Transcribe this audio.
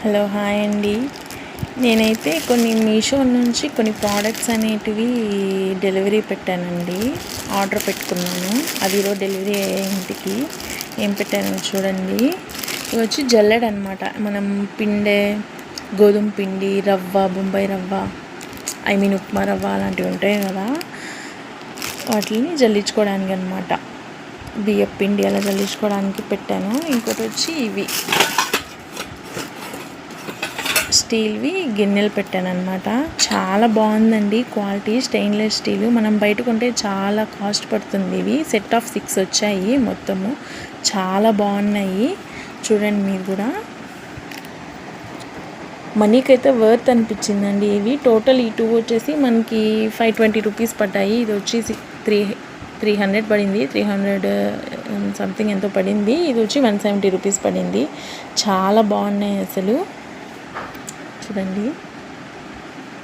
Hello hi అండి. నేనైతే కొన్ని మీషో నుంచి కొన్ని ప్రోడక్ట్స్ అనేటివి డెలివరీ పెట్టానండి. ఆర్డర్ పెట్టుకున్నాను. అది ఈరోజు డెలివరీ అయ్యే ఇంటికి. ఏం పెట్టానో చూడండి. ఇవి వచ్చి జల్లెడ అనమాట. మనం పిండే గోధుమ పిండి, రవ్వ, బొంబాయి రవ్వ, ఉప్మా రవ్వ అలాంటివి ఉంటాయి కదా, వాటిని జల్లించుకోవడానికి అనమాట. బియ్యం పిండి అలా జల్లించుకోవడానికి పెట్టాను. ఇంకోటి వచ్చి ఇవి స్టీల్వి గిన్నెలు పెట్టాను అనమాట. చాలా బాగుందండి క్వాలిటీ. Stainless steel. మనం బయట కొంటే చాలా కాస్ట్ పడుతుంది. ఇవి సెట్ ఆఫ్ 6 వచ్చాయి మొత్తము. చాలా బాగున్నాయి. చూడండి మీరు కూడా. మనీకి అయితే వర్త్ అనిపించిందండి ఇవి. టోటల్ ఈ 2 వచ్చేసి మనకి 520 రూపీస్ పడ్డాయి. ఇది వచ్చేసి 300 పడింది. 300 సంథింగ్ ఎంతో పడింది. ఇది వచ్చి 170 రూపీస్ పడింది. చాలా బాగున్నాయి అసలు. చూడండి.